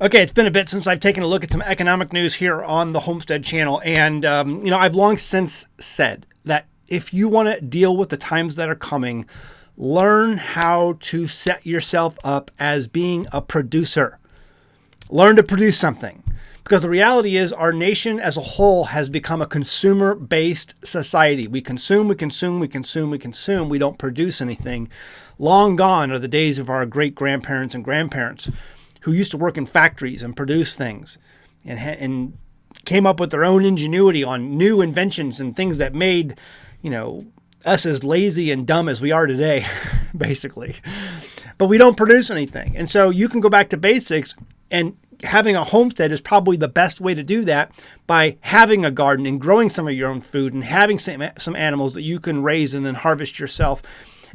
Okay, it's been a bit since I've taken a look at some economic news here on the Homestead channel. And, I've long since said that if you want to deal with the times that are coming, learn how to set yourself up as being a producer. Learn to produce something. Because the reality is our nation as a whole has become a consumer-based society. We consume, we consume, we consume, we consume. We don't produce anything. Long gone are the days of our great-grandparents and grandparents who used to work in factories and produce things and came up with their own ingenuity on new inventions and things that made, us as lazy and dumb as we are today, basically. But we don't produce anything. And so you can go back to basics, and having a homestead is probably the best way to do that by having a garden and growing some of your own food and having some animals that you can raise and then harvest yourself.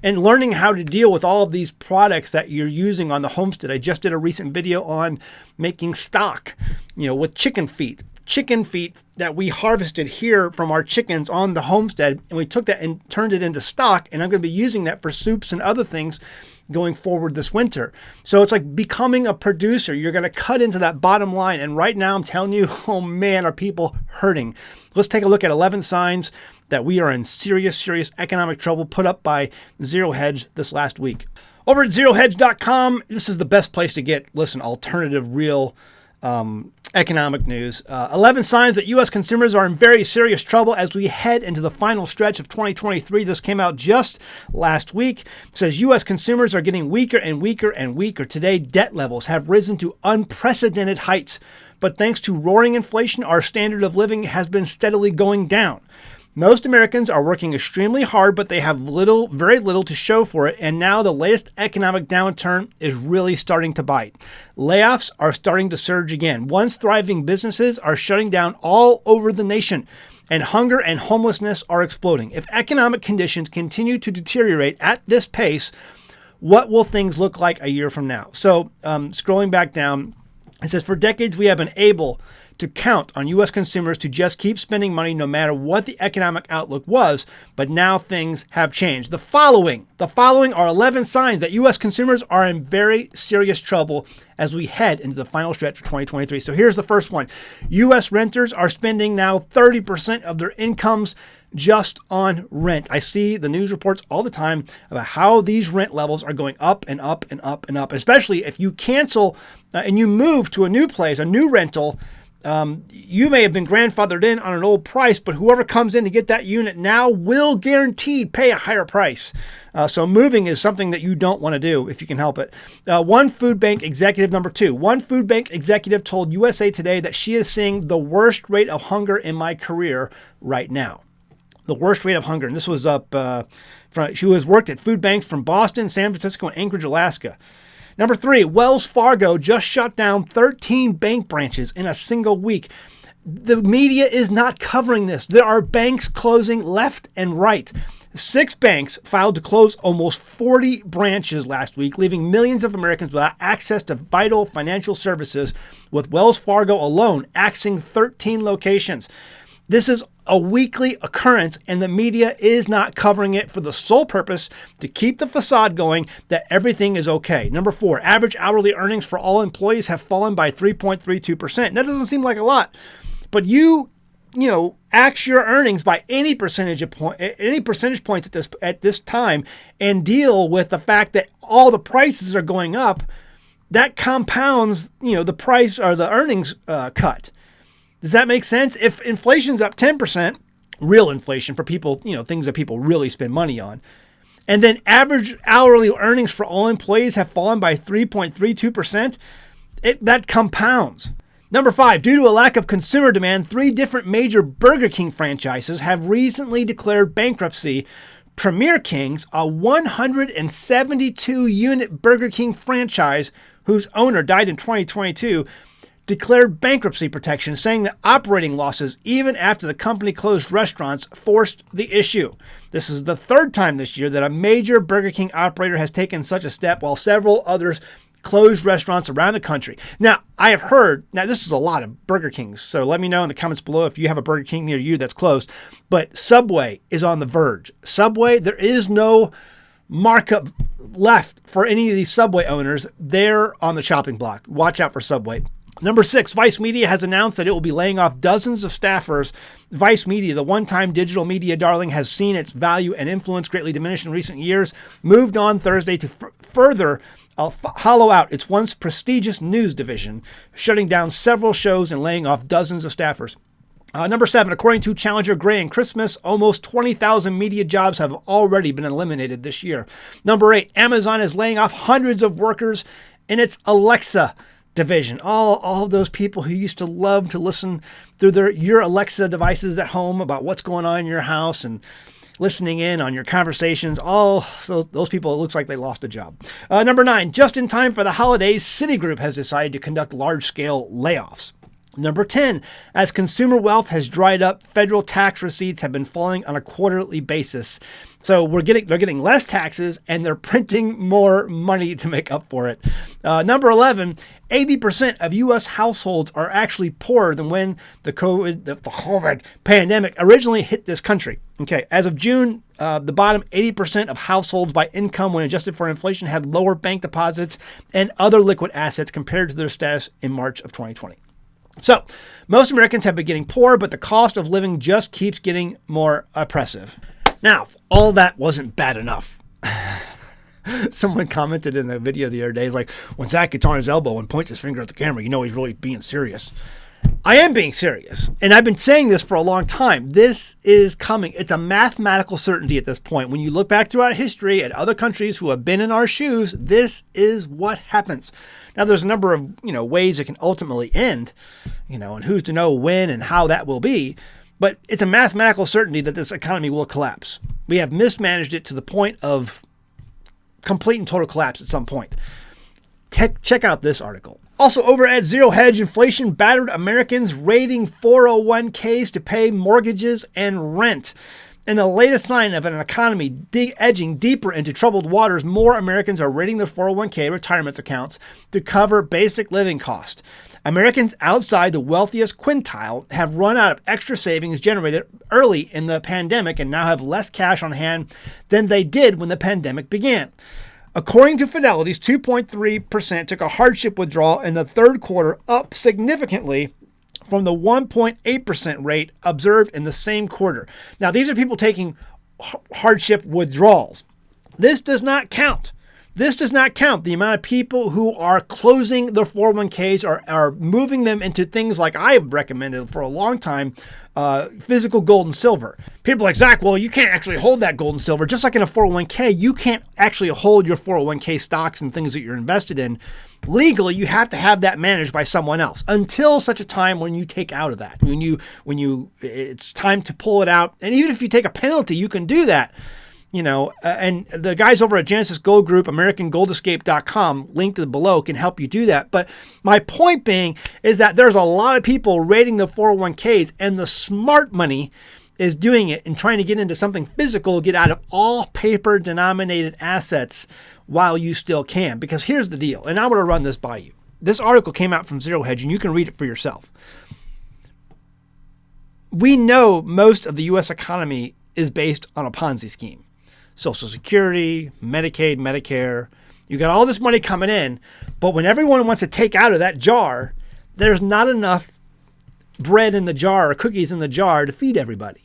And learning how to deal with all of these products that you're using on the homestead. I just did a recent video on making stock, with chicken feet. Chicken feet that we harvested here from our chickens on the homestead. And we took that and turned it into stock. And I'm going to be using that for soups and other things going forward this winter. So it's like becoming a producer. You're going to cut into that bottom line. And right now I'm telling you, oh man, are people hurting. Let's take a look at 11 signs that we are in serious economic trouble put up by Zerohedge this last week. Over at zerohedge.com, this is the best place to get, alternative real economic news. 11 signs that U.S. consumers are in very serious trouble as we head into the final stretch of 2023. This came out just last week. It says U.S. consumers are getting weaker and weaker and weaker. Today, debt levels have risen to unprecedented heights. But thanks to roaring inflation, our standard of living has been steadily going down. Most Americans are working extremely hard, but they have very little to show for it. And now the latest economic downturn is really starting to bite. Layoffs are starting to surge again. Once thriving businesses are shutting down all over the nation, and hunger and homelessness are exploding. If economic conditions continue to deteriorate at this pace, what will things look like a year from now? So scrolling back down, it says, for decades, we have been able to count on U.S. consumers to just keep spending money no matter what the economic outlook was, but now things have changed. The following are 11 signs that U.S. consumers are in very serious trouble as we head into the final stretch of 2023. So here's the first one. U.S. renters are spending now 30% of their incomes just on rent. I see the news reports all the time about how these rent levels are going up and up and up and up, especially if you cancel and you move to a new place, a new rental. You may have been grandfathered in on an old price, but whoever comes in to get that unit now will guaranteed pay a higher price. So moving is something that you don't want to do if you can help it. One food bank executive told USA Today that she is seeing the worst rate of hunger in my career right now. The worst rate of hunger. And this was she has worked at food banks from Boston, San Francisco, and Anchorage, Alaska. Number 3, Wells Fargo just shut down 13 bank branches in a single week. The media is not covering this. There are banks closing left and right. 6 banks filed to close almost 40 branches last week, leaving millions of Americans without access to vital financial services, with Wells Fargo alone axing 13 locations. This is a weekly occurrence, and the media is not covering it for the sole purpose to keep the facade going that everything is okay. Number 4, average hourly earnings for all employees have fallen by 3.32%. That doesn't seem like a lot, but you axe your earnings by any percentage points at this time, and deal with the fact that all the prices are going up. That compounds, the price or the earnings cut. Does that make sense? If inflation's up 10%, real inflation for people, things that people really spend money on, and then average hourly earnings for all employees have fallen by 3.32%, that compounds. Number 5, due to a lack of consumer demand, 3 different major Burger King franchises have recently declared bankruptcy. Premier Kings, a 172-unit Burger King franchise whose owner died in 2022, declared bankruptcy protection, saying that operating losses, even after the company closed restaurants, forced the issue. This is the 3rd time this year that a major Burger King operator has taken such a step, while several others closed restaurants around the country. Now, I have heard, this is a lot of Burger Kings, so let me know in the comments below if you have a Burger King near you that's closed, but Subway is on the verge. Subway, there is no markup left for any of these Subway owners. They're on the chopping block. Watch out for Subway. Number 6, Vice Media has announced that it will be laying off dozens of staffers. Vice Media, the one-time digital media darling, has seen its value and influence greatly diminished in recent years, moved on Thursday to further hollow out its once prestigious news division, shutting down several shows and laying off dozens of staffers. Number 7, according to Challenger Gray and Christmas, almost 20,000 media jobs have already been eliminated this year. Number 8, Amazon is laying off hundreds of workers in its Alexa division. All of those people who used to love to listen through your Alexa devices at home about what's going on in your house and listening in on your conversations. So those people, it looks like they lost a job. Number 9, just in time for the holidays, Citigroup has decided to conduct large-scale layoffs. Number 10, as consumer wealth has dried up, federal tax receipts have been falling on a quarterly basis. So they're getting less taxes and they're printing more money to make up for it. Number 11, 80% of U.S. households are actually poorer than when the COVID pandemic originally hit this country. Okay, as of June, the bottom 80% of households by income when adjusted for inflation had lower bank deposits and other liquid assets compared to their status in March of 2020. So, most Americans have been getting poorer, but the cost of living just keeps getting more oppressive. Now, if all that wasn't bad enough, someone commented in a video the other day, like, when Zach gets on his elbow and points his finger at the camera, you know he's really being serious. I am being serious, and I've been saying this for a long time. This is coming. It's a mathematical certainty at this point. When you look back throughout history at other countries who have been in our shoes, this is what happens. Now, there's a number of ways it can ultimately end, and who's to know when and how that will be. But it's a mathematical certainty that this economy will collapse. We have mismanaged it to the point of complete and total collapse at some point. Check out this article. Also, over at Zerohedge, inflation battered Americans raiding 401ks to pay mortgages and rent. In the latest sign of an economy edging deeper into troubled waters, more Americans are raiding their 401k retirement accounts to cover basic living costs. Americans outside the wealthiest quintile have run out of extra savings generated early in the pandemic and now have less cash on hand than they did when the pandemic began. According to Fidelity's 2.3% took a hardship withdrawal in the third quarter, up significantly from the 1.8% rate observed in the same quarter. Now, these are people taking hardship withdrawals. This does not count. This does not count the amount of people who are closing their 401ks or are moving them into things like I have recommended for a long time, physical gold and silver. People are like, Zach, well, you can't actually hold that gold and silver. Just like in a 401k, you can't actually hold your 401k stocks and things that you're invested in. Legally, you have to have that managed by someone else until such a time when you take out of that. When it's time to pull it out. And even if you take a penalty, you can do that. And the guys over at Genesis Gold Group, AmericanGoldEscape.com, linked below, can help you do that. But my point being is that there's a lot of people raiding the 401ks, and the smart money is doing it and trying to get into something physical, get out of all paper-denominated assets while you still can. Because here's the deal, and I'm going to run this by you. This article came out from Zerohedge, and you can read it for yourself. We know most of the U.S. economy is based on a Ponzi scheme. Social Security, Medicaid, Medicare. You got all this money coming in, but when everyone wants to take out of that jar, there's not enough bread in the jar or cookies in the jar to feed everybody.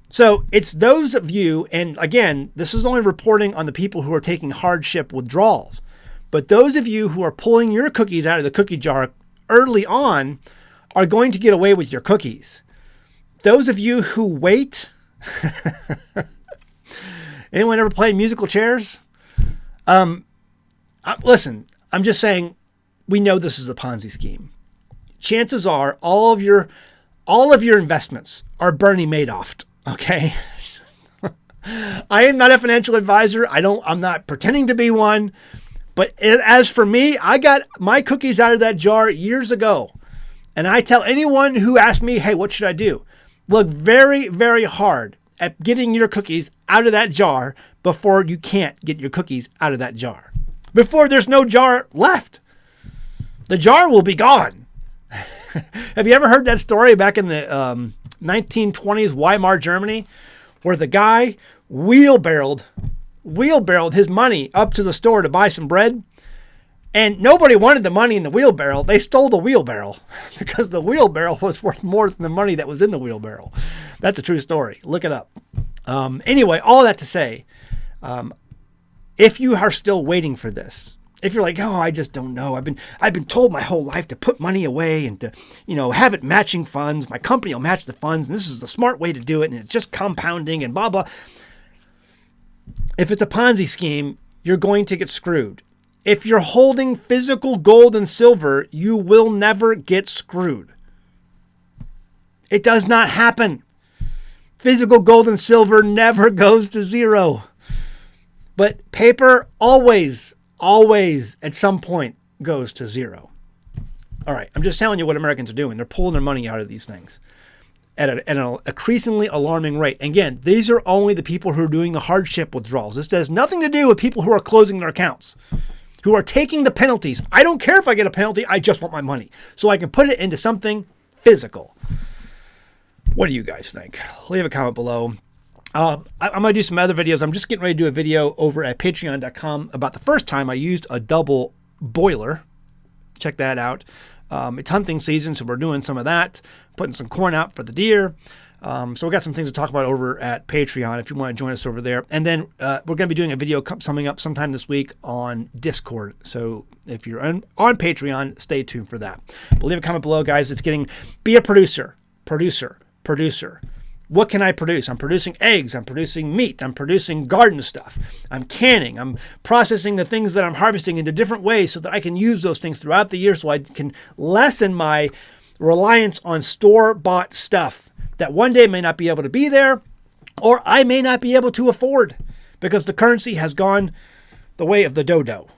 So it's those of you, and again, this is only reporting on the people who are taking hardship withdrawals, but those of you who are pulling your cookies out of the cookie jar early on are going to get away with your cookies. Those of you who wait... Anyone ever played musical chairs? Listen, I'm just saying, we know this is a Ponzi scheme. Chances are all of your investments are Bernie Madoff. Okay. I am not a financial advisor. I'm not pretending to be one. But as for me, I got my cookies out of that jar years ago. And I tell anyone who asks me, hey, what should I do? Look very, very hard at getting your cookies out of that jar before you can't get your cookies out of that jar. Before there's no jar left. The jar will be gone. Have you ever heard that story back in the 1920s, Weimar, Germany, where the guy wheelbarrowed his money up to the store to buy some bread, And nobody wanted the money in the wheelbarrow. They stole the wheelbarrow because the wheelbarrow was worth more than the money that was in the wheelbarrow. That's a true story. Look it up. Anyway, all that to say, if you are still waiting for this, if you're like, oh, I just don't know. I've been told my whole life to put money away and to, have it matching funds. My company will match the funds, and this is the smart way to do it, and it's just compounding and blah, blah. If it's a Ponzi scheme, you're going to get screwed. If you're holding physical gold and silver, you will never get screwed. It does not happen. Physical gold and silver never goes to zero. But paper always at some point goes to zero. All right, I'm just telling you what Americans are doing. They're pulling their money out of these things at an increasingly alarming rate. Again, these are only the people who are doing the hardship withdrawals. This has nothing to do with people who are closing their accounts, who are taking the penalties. I don't care if I get a penalty. I just want my money so I can put it into something physical. What do you guys think? Leave a comment below. I'm going to do some other videos. I'm just getting ready to do a video over at patreon.com about the first time I used a double boiler. Check that out. It's hunting season, so we're doing some of that, putting some corn out for the deer. So we got some things to talk about over at Patreon if you want to join us over there. And then we're going to be doing a video coming up sometime this week on Discord. So if you're on Patreon, stay tuned for that. But leave a comment below, guys. It's getting, be a producer. What can I produce? I'm producing eggs. I'm producing meat. I'm producing garden stuff. I'm canning. I'm processing the things that I'm harvesting into different ways so that I can use those things throughout the year so I can lessen my reliance on store-bought stuff that one day may not be able to be there or I may not be able to afford because the currency has gone the way of the dodo.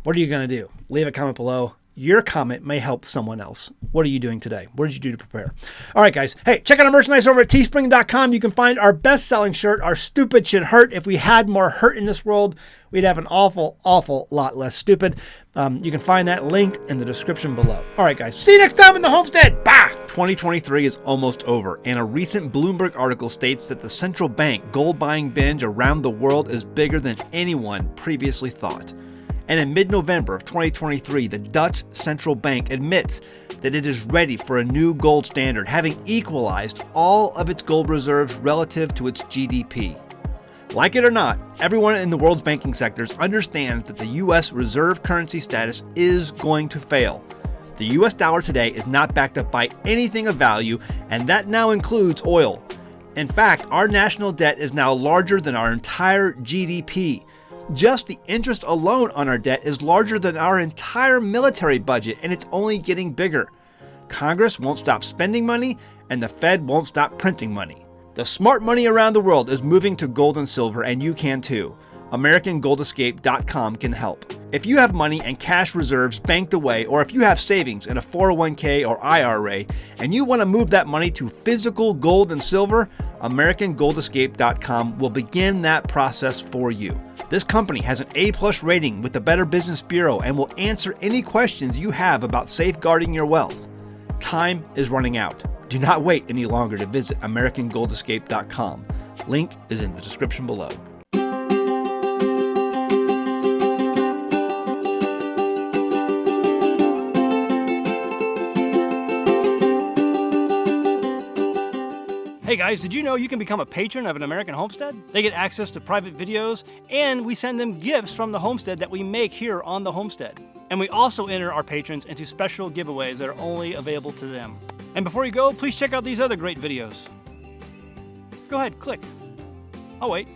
What are you going to do? Leave a comment below. Your comment may help someone else. What are you doing today? What did you do to prepare? All right, guys. Hey, check out our merchandise over at teespring.com. You can find our best-selling shirt, Our Stupid Should Hurt. If we had more hurt in this world, we'd have an awful, awful lot less stupid. You can find that link in the description below. All right, guys. See you next time in the Homestead. Bye! 2023 is almost over, and a recent Bloomberg article states that the central bank gold buying binge around the world is bigger than anyone previously thought. And in mid-November of 2023, the Dutch central bank admits that it is ready for a new gold standard, having equalized all of its gold reserves relative to its GDP. Like it or not, everyone in the world's banking sectors understands that the U.S. reserve currency status is going to fail. The U.S. dollar today is not backed up by anything of value, and that now includes oil. In fact, our national debt is now larger than our entire GDP. Just the interest alone on our debt is larger than our entire military budget, and it's only getting bigger. Congress won't stop spending money, and the Fed won't stop printing money. The smart money around the world is moving to gold and silver, and you can too. AmericanGoldEscape.com can help. If you have money and cash reserves banked away, or if you have savings in a 401k or IRA, and you want to move that money to physical gold and silver, AmericanGoldEscape.com will begin that process for you. This company has an A+ rating with the Better Business Bureau and will answer any questions you have about safeguarding your wealth. Time is running out. Do not wait any longer to visit AmericanGoldEscape.com. Link is in the description below. Hey guys, did you know you can become a patron of an American Homestead? They get access to private videos, and we send them gifts from the Homestead that we make here on the Homestead. And we also enter our patrons into special giveaways that are only available to them. And before you go, please check out these other great videos. Go ahead, click. Oh wait.